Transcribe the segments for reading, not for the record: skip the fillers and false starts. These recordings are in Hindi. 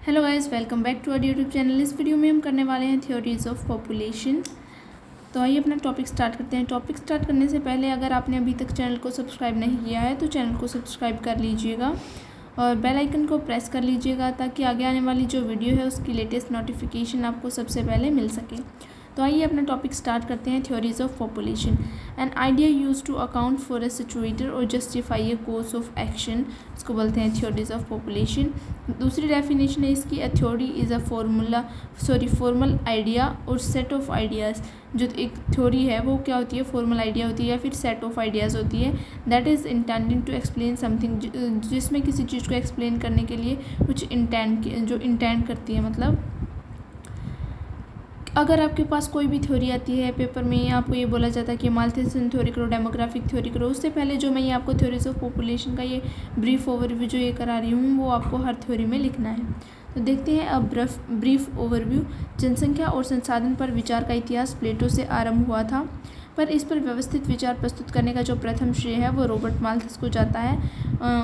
Hello guys, welcome back to our YouTube channel. इस वीडियो में हम करने वाले हैं थ्योरीज ऑफ पॉपुलेशन। तो आइए अपना टॉपिक स्टार्ट करते हैं। टॉपिक स्टार्ट करने से पहले अगर आपने अभी तक चैनल को सब्सक्राइब नहीं किया है तो चैनल को सब्सक्राइब कर लीजिएगा और बेल आइकन को प्रेस कर लीजिएगा ताकि आगे आने वाली जो वीडियो है उसकी लेटेस्ट नोटिफिकेशन आपको सबसे पहले मिल सके। तो आइए अपना टॉपिक स्टार्ट करते हैं। Theories of population, an idea use to account for a situation और justify a course of action, इसको बोलते हैं थ्योरीज ऑफ पॉपुलेशन। दूसरी डेफिनेशन है इसकी, a theory is a formal idea और सेट ऑफ आइडियाज़। जो एक थ्योरी है वो क्या होती है, फॉर्मल आइडिया होती है या फिर सेट ऑफ आइडियाज़ होती है। That is intending to explain something, जिसमें किसी चीज़ को एक्सप्लेन करने के लिए कुछ इंटेंड करती है। मतलब अगर आपके पास कोई भी थ्योरी आती है पेपर में, आपको ये बोला जाता है कि माल्थुसियन थ्योरी करो, डेमोग्राफिक थ्योरी करो, उससे पहले जो मैं ये आपको थ्योरीज ऑफ पॉपुलेशन का ये ब्रीफ ओवरव्यू जो ये करा रही हूँ वो आपको हर थ्योरी में लिखना है। तो देखते हैं अब ब्रीफ ओवरव्यू। जनसंख्या और संसाधन पर विचार का इतिहास प्लेटो से आरंभ हुआ था, पर इस पर व्यवस्थित विचार प्रस्तुत करने का जो प्रथम श्रेय है वो रॉबर्ट माल्थस को जाता है।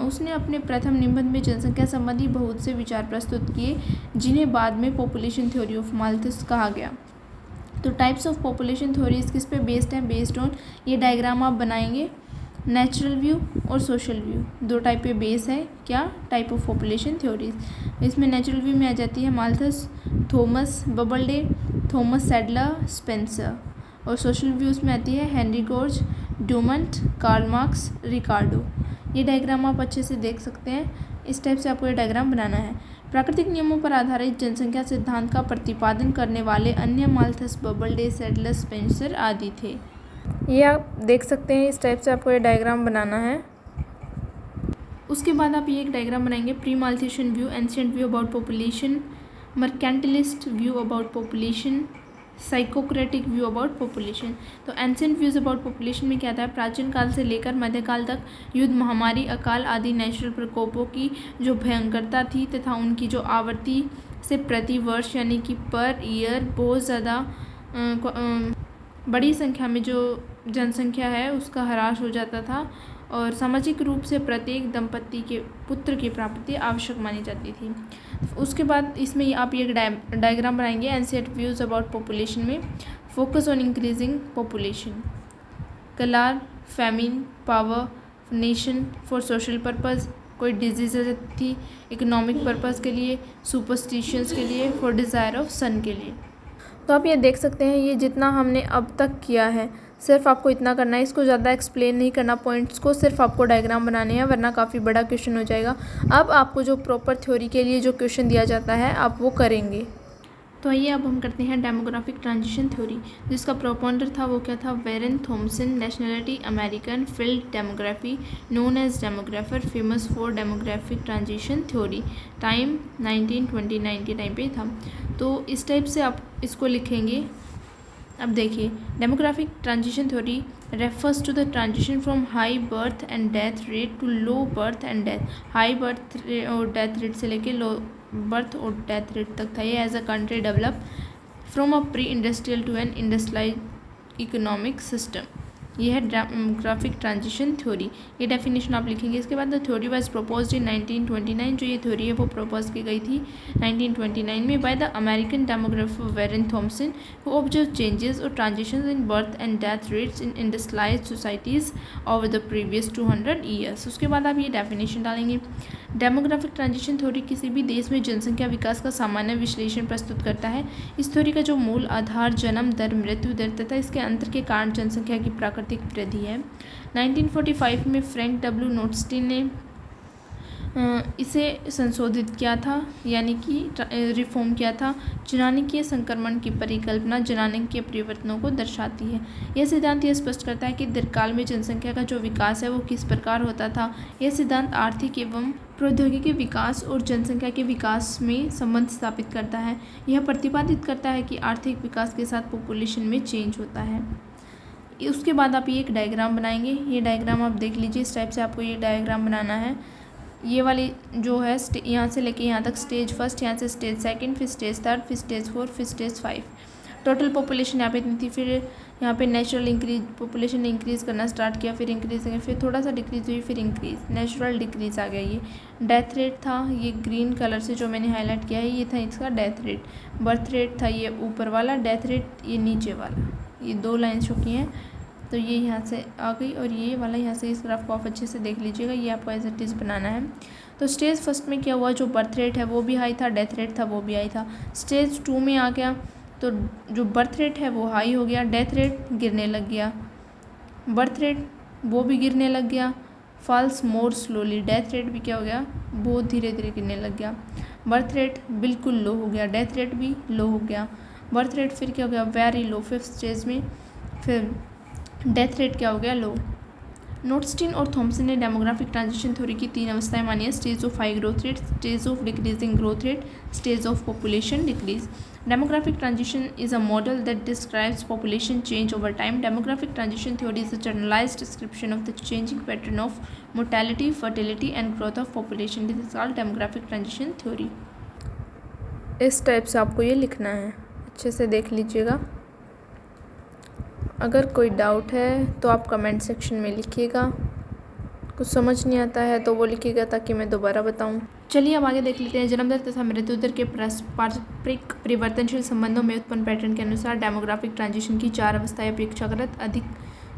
उसने अपने प्रथम निबंध में जनसंख्या संबंधी बहुत से विचार प्रस्तुत किए जिन्हें बाद में पॉपुलेशन थ्योरी ऑफ माल्थस कहा गया। तो टाइप्स ऑफ पॉपुलेशन थ्योरीज किस पे बेस्ड है, बेस्ड ऑन ये डायग्राम आप बनाएंगे, नेचुरल व्यू और सोशल व्यू, दो टाइप पे बेस है क्या, टाइप ऑफ पॉपुलेशन थ्योरीज। इसमें नेचुरल व्यू में आ जाती है Malthus, Thomas Doubleday, Thomas Sadler, Spencer. और सोशल व्यूज़ में आती है Henry George, Dumont, Karl Marx, Ricardo. ये डायग्राम आप अच्छे से देख सकते हैं। इस टाइप से आपको ये डायग्राम बनाना है। प्राकृतिक नियमों पर आधारित जनसंख्या सिद्धांत का प्रतिपादन करने वाले अन्य माल्थस, बबलडे, सैडलर, स्पेंसर आदि थे। ये आप देख सकते हैं। इस टाइप से आपको ये डायग्राम बनाना है। उसके बाद आप ये एक डायग्राम बनाएंगे, pre Malthusian view, ancient view about population, mercantilist view about population, physiocratic view about population. तो एंशिएंट व्यूज़ अबाउट पॉपुलेशन में क्या था, प्राचीन काल से लेकर मध्यकाल तक युद्ध, महामारी, अकाल आदि नेचुरल प्रकोपों की जो भयंकरता थी तथा उनकी जो आवृत्ति से प्रति वर्ष यानी कि पर ईयर बहुत ज़्यादा बड़ी संख्या में जो जनसंख्या है उसका ह्रास हो जाता था और सामाजिक रूप से प्रत्येक दंपति के पुत्र की प्राप्ति आवश्यक मानी जाती थी। उसके बाद इसमें आप ये डायग्राम बनाएंगे एंशिएंट व्यूज़ अबाउट पॉपुलेशन में, फोकस ऑन इंक्रीजिंग पॉपुलेशन, कलार, famine, power, nation for social purpose, कोई डिजीज थी, इकोनॉमिक पर्पज़ के लिए, सुपरस्टिशंस के लिए, फॉर डिज़ायर ऑफ सन के लिए। तो आप ये देख सकते हैं, ये जितना हमने अब तक किया है सिर्फ आपको इतना करना है, इसको ज़्यादा एक्सप्लेन नहीं करना पॉइंट्स को, सिर्फ आपको डायग्राम बनाने हैं वरना काफ़ी बड़ा क्वेश्चन हो जाएगा। अब आपको जो प्रॉपर थ्योरी के लिए जो क्वेश्चन दिया जाता है आप वो करेंगे। तो आइए अब हम करते हैं डेमोग्राफिक ट्रांजिशन थ्योरी, जिसका प्रोपॉन्डर था वो क्या था, Warren Thompson, nationality American, field demography, known as demographer, famous for demographic transition theory, time 1929 के टाइम पे था। तो इस टाइप से आप इसको लिखेंगे। अब देखिए, demographic transition theory refers to the transition from high birth and death rate to low birth and death. High birth और डेथ रेट से लेके लो बर्थ और डेथ रेट तक था ये। As a country develop from a pre industrial to an industrialised economic system, ये है डेमोग्राफिक ट्रांजिशन थ्योरी। ये डेफिनेशन आप लिखेंगे। इसके बाद the theory was proposed in 1929, जो ये थ्योरी है वो प्रपोज की गई थी 1929 में by the American demographer Warren Thompson, who observe changes और transitions in birth and death rates in industrialised societies over the previous 200 years. उसके बाद आप ये डेफिनेशन डालेंगे। डेमोग्राफिक ट्रांजिशन थ्योरी किसी भी देश में जनसंख्या विकास का सामान्य विश्लेषण प्रस्तुत करता है। इस थ्योरी का जो मूल आधार जन्म दर, मृत्यु दर तथा इसके अंतर के कारण जनसंख्या की प्राकृतिक वृद्धि है। 1945 में फ्रैंक डब्ल्यू नोटस्टीन ने इसे संशोधित किया था, यानी कि रिफॉर्म किया था। जनानिकीय संक्रमण की परिकल्पना जनानिकीय परिवर्तनों को दर्शाती है। यह सिद्धांत यह स्पष्ट करता है कि दीर्घकाल में जनसंख्या का जो विकास है वो किस प्रकार होता था। यह सिद्धांत आर्थिक एवं प्रौद्योगिकी विकास और जनसंख्या के विकास में संबंध स्थापित करता है। यह प्रतिपादित करता है कि आर्थिक विकास के साथ पॉपुलेशन में चेंज होता है। उसके बाद आप ये एक डायग्राम बनाएंगे। ये डायग्राम आप देख लीजिए। इस टाइप से आपको ये डायग्राम बनाना है। ये वाली जो है यहाँ से लेके यहाँ तक स्टेज फर्स्ट, यहाँ से स्टेज सेकंड, फिर स्टेज थर्ड, फिर स्टेज फोर, फिर स्टेज 5। टोटल पॉपुलेशन यहाँ पे इतनी थी, फिर यहाँ पे नेचुरल इंक्रीज, पॉपुलेशन ने इंक्रीज़ करना स्टार्ट किया, फिर इंक्रीज किया, फिर थोड़ा सा डिक्रीज हुई, फिर इंक्रीज, नेचुरल डिक्रीज आ गया। ये डेथ रेट था, ये ग्रीन कलर से जो मैंने हाईलाइट किया है ये था इसका डेथ रेट। बर्थ रेट था ये ऊपर वाला, डेथ रेट ये नीचे वाला, ये 2 लाइन शो की हैं। तो ये यहाँ से आ गई और ये वाला यहाँ से, इस ग्राफ को आप अच्छे से देख लीजिएगा, ये आपको एज इट इज़ बनाना है। तो स्टेज फर्स्ट में क्या हुआ, जो बर्थ रेट है वो भी हाई था, डेथ रेट था वो भी हाई था। स्टेज 2 में आ गया तो जो बर्थ रेट है वो हाई हो गया, डेथ रेट गिरने लग गया, बर्थ रेट वो भी गिरने लग गया, falls more slowly, death rate भी क्या हो गया, बहुत धीरे धीरे गिरने लग गया, बर्थ रेट बिल्कुल लो हो गया, डेथ रेट भी लो हो गया, बर्थ रेट फिर क्या हो गया, वेरी लो 5th स्टेज में, फिर डेथ रेट क्या हो गया, लो। नोटस्टीन और थॉमसन ने डेमोग्राफिक ट्रांजिशन थ्योरी की 3 अवस्थाएं मानी है, stage of high growth rate, stage of decreasing growth rate, stage of population decrease. Demographic transition is a model that describes population change over time. Demographic transition theory is a generalized description of the changing pattern of mortality, fertility and growth of population. This is called demographic transition theory. इस टाइप से आपको ये लिखना है, अच्छे से देख लीजिएगा। अगर कोई डाउट है तो आप कमेंट सेक्शन में लिखिएगा, कुछ समझ नहीं आता है तो वो लिखिएगा ताकि मैं दोबारा बताऊं। चलिए अब आगे देख लेते हैं। जन्म दर तथा मृत्यु दर के पारस्परिक परिवर्तनशील संबंधों में उत्पन्न पैटर्न के अनुसार डेमोग्राफिक ट्रांजिशन की 4 अवस्थाएं अपेक्षाकृत अधिक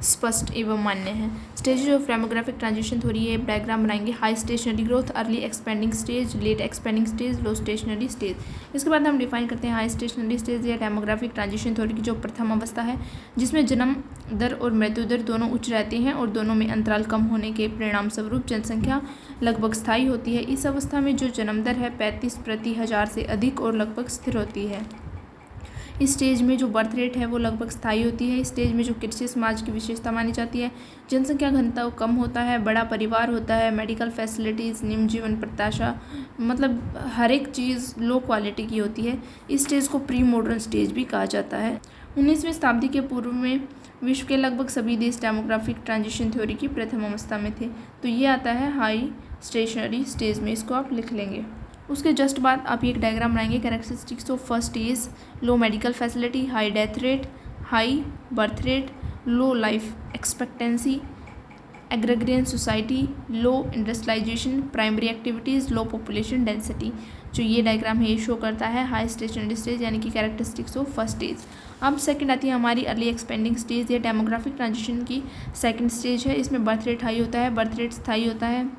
स्पष्ट एवं मान्य है। Stage of demographic transition theory, ये डायग्राम बनाएंगे। High stationary growth, early expanding stage, late expanding stage, low stationary stage. इसके बाद हम डिफाइन करते हैं हाई स्टेशनरी स्टेज या डेमोग्राफिक ट्रांजिशन थ्योरी की जो प्रथम अवस्था है, जिसमें जन्म दर और मृत्यु दर दोनों उच्च रहते हैं और दोनों में अंतराल कम होने के परिणाम स्वरूप जनसंख्या लगभग स्थायी होती है। इस अवस्था में जो जन्म दर है 35 प्रति 1000 से अधिक और लगभग स्थिर होती है। इस स्टेज में जो बर्थ रेट है वो लगभग स्थायी होती है। इस स्टेज में जो कृषि समाज की विशेषता मानी जाती है, जनसंख्या घनत्व कम होता है, बड़ा परिवार होता है, मेडिकल फैसिलिटीज़, निम्न जीवन प्रत्याशा, मतलब हर एक चीज़ लो क्वालिटी की होती है। इस स्टेज को प्री मॉडर्न स्टेज भी कहा जाता है। 19वीं शताब्दी के पूर्व में विश्व के लगभग सभी देश डेमोग्राफिक ट्रांजिशन थ्योरी की प्रथम अवस्था में थे। तो ये आता है हाई स्टेशनरी स्टेज में, इसको आप लिख लेंगे। उसके जस्ट बाद आप एक डायग्राम बनाएंगे। Characteristics of first stage, low medical facility, high death rate, high birth rate, low life expectancy, agrarian society, low industrialisation, primary activities, low population density. जो ये डायग्राम है ये शो करता है हाई स्टेशनरी स्टेज यानी कि कैरेक्टरिस्टिक्स ऑफ फर्स्ट स्टेज। अब सेकंड आती है हमारी अर्ली एक्सपेंडिंग स्टेज। ये डेमोग्राफिक ट्रांजिशन की सेकंड स्टेज है। इसमें बर्थ रेट हाई होता है, बर्थ रेट स्थायी होता है,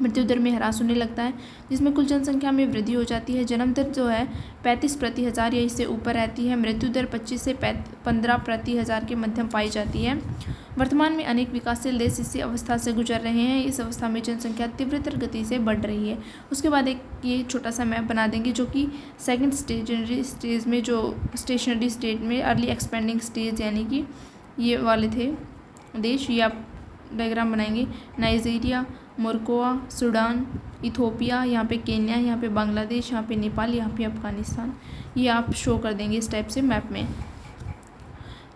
मृत्यु दर में ह्रास होने लगता है, जिसमें कुल जनसंख्या में वृद्धि हो जाती है। जन्म दर जो है 35 प्रति 1000 या इससे ऊपर रहती है। मृत्यु दर 25 से 15 प्रति 1000 के मध्यम पाई जाती है। वर्तमान में अनेक विकासशील देश इसी अवस्था से गुजर रहे हैं। इस अवस्था में जनसंख्या तीव्रतर गति से बढ़ रही है। उसके बाद एक ये छोटा सा मैप बना देंगे जो कि सेकंड स्टेशनरी स्टेज में, जो स्टेशनरी स्टेज में अर्ली एक्सपेंडिंग स्टेज यानी कि ये वाले थे देश, ये आप डायग्राम बनाएंगे। नाइजीरिया, मोरक्को, सूडान, इथोपिया, यहाँ पे केन्या, यहाँ पे बांग्लादेश, यहाँ पे नेपाल, यहाँ पे अफगानिस्तान, ये आप शो कर देंगे इस टाइप से मैप में।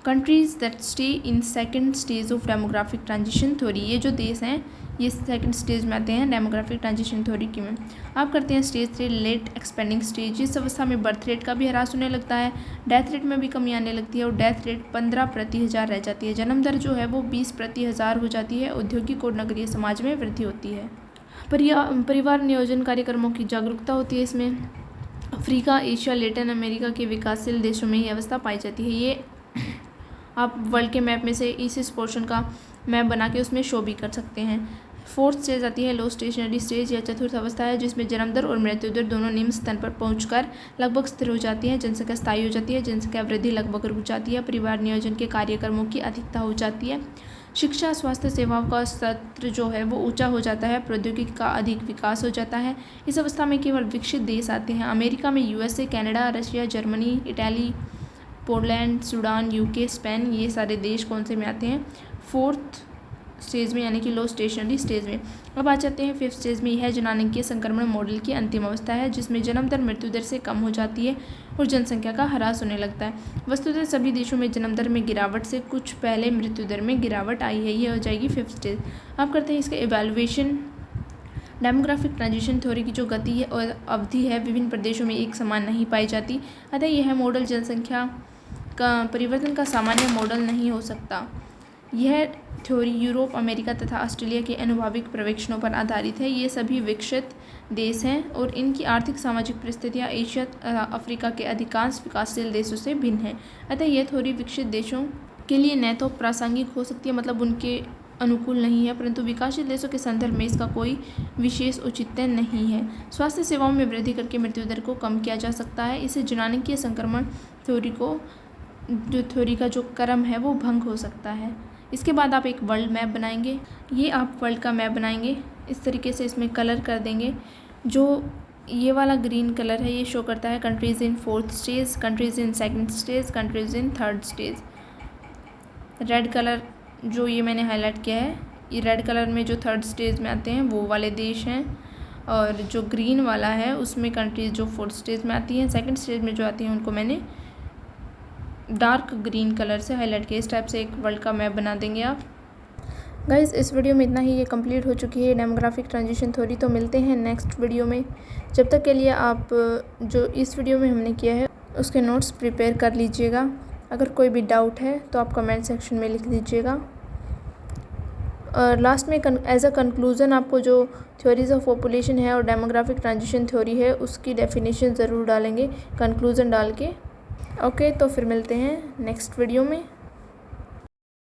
Countries that stay in second stage of demographic transition theory, ये जो देश हैं ये सेकंड स्टेज में आते हैं डेमोग्राफिक ट्रांजिशन थ्योरी की में। आप करते हैं स्टेज 3 लेट एक्सपेंडिंग स्टेज। इस अवस्था में बर्थ रेट का भी ह्रास होने लगता है, डेथ रेट में भी कमी आने लगती है और डेथ रेट 15 प्रति 1000 रह जाती है। जन्म दर जो है वो 20 प्रति 1000 हो जाती है। औद्योगिक और नगरीय समाज में वृद्धि होती है। परिवार नियोजन कार्यक्रमों की जागरूकता होती है इसमें। अफ्रीका, एशिया, लैटिन अमेरिका के विकासशील देशों में ये अवस्था पाई जाती है। ये आप वर्ल्ड के मैप में से इस पोर्शन का मैप बना के उसमें शो भी कर सकते हैं। फोर्थ स्टेज आती है लो स्टेशनरी स्टेज, या चतुर्थ अवस्था है जिसमें जन्म दर और मृत्यु दर दोनों निम्न स्तर पर पहुंचकर लगभग स्थिर हो जाती है। जनसंख्या स्थायी हो जाती है, जनसंख्या वृद्धि लगभग रुक जाती है, परिवार नियोजन के कार्यक्रमों की अधिकता हो जाती है, शिक्षा स्वास्थ्य सेवाओं का स्तर जो है वो ऊंचा हो जाता है, प्रौद्योगिकी का अधिक विकास हो जाता है। इस अवस्था में केवल विकसित देश आते हैं। अमेरिका में USA, Canada, Russia, Germany, Italy, Poland, Sudan, UK, Spain, ये सारे देश कौन से में आते हैं? फोर्थ स्टेज में यानी कि लो स्टेशनरी स्टेज में। अब आ जाते हैं फिफ्थ स्टेज में। यह जनांकीय संक्रमण मॉडल की अंतिम अवस्था है जिसमें जन्म दर मृत्यु दर से कम हो जाती है और जनसंख्या का ह्रास होने लगता है। वस्तुतः सभी देशों में जन्म दर में गिरावट से कुछ पहले मृत्यु दर में गिरावट आई है। ये हो जाएगी फिफ्थ स्टेज। अब करते हैं इसका इवैल्यूएशन। डेमोग्राफिक ट्रांजिशन थ्योरी की जो गति है और अवधि है विभिन्न प्रदेशों में एक समान नहीं पाई जाती, अतः यह मॉडल जनसंख्या परिवर्तन का सामान्य मॉडल नहीं हो सकता। यह थ्योरी यूरोप, अमेरिका तथा ऑस्ट्रेलिया के आनुभविक पर्यवेक्षणों पर आधारित है। ये सभी विकसित देश हैं और इनकी आर्थिक सामाजिक परिस्थितियाँ एशिया अफ्रीका के अधिकांश विकासशील देशों से भिन्न है। अतः यह थ्योरी विकसित देशों के लिए न तो प्रासंगिक हो सकती है, मतलब उनके अनुकूल नहीं है, परंतु विकासशील देशों के संदर्भ में इसका कोई विशेष औचित्य नहीं है। स्वास्थ्य सेवाओं में वृद्धि करके मृत्यु दर को कम किया जा सकता है। इससे जनांकीय संक्रमण थ्योरी का जो क्रम है वो भंग हो सकता है। इसके बाद आप एक वर्ल्ड मैप बनाएंगे। ये आप वर्ल्ड का मैप बनाएंगे इस तरीके से, इसमें कलर कर देंगे। जो ये वाला ग्रीन कलर है ये शो करता है countries in 4th stage, countries in 2nd stage, countries in 3rd stage. Red colour जो ये मैंने हाईलाइट किया है, ये रेड कलर में जो 3rd स्टेज में आते हैं वो वाले देश हैं, और जो ग्रीन वाला है उसमें कंट्रीज जो 4th स्टेज में आती हैं। 2nd स्टेज में जो आती हैं उनको मैंने डार्क ग्रीन कलर से हाईलाइट किया। इस टाइप से एक वर्ल्ड का मैप बना देंगे आप। गाइस, इस वीडियो में इतना ही, ये कंप्लीट हो चुकी है डेमोग्राफिक ट्रांजिशन थ्योरी। तो मिलते हैं नेक्स्ट वीडियो में। जब तक के लिए आप जो इस वीडियो में हमने किया है उसके नोट्स प्रिपेयर कर लीजिएगा। अगर कोई भी डाउट है तो आप कमेंट सेक्शन में लिख दीजिएगा। और लास्ट में एज अ कंक्लूज़न आपको जो थ्योरीज ऑफ पॉपुलेशन है और डेमोग्राफिक ट्रांजिशन थ्योरी है उसकी डेफिनेशन ज़रूर डालेंगे कंक्लूज़न डाल के। ओके, तो फिर मिलते हैं नेक्स्ट वीडियो में।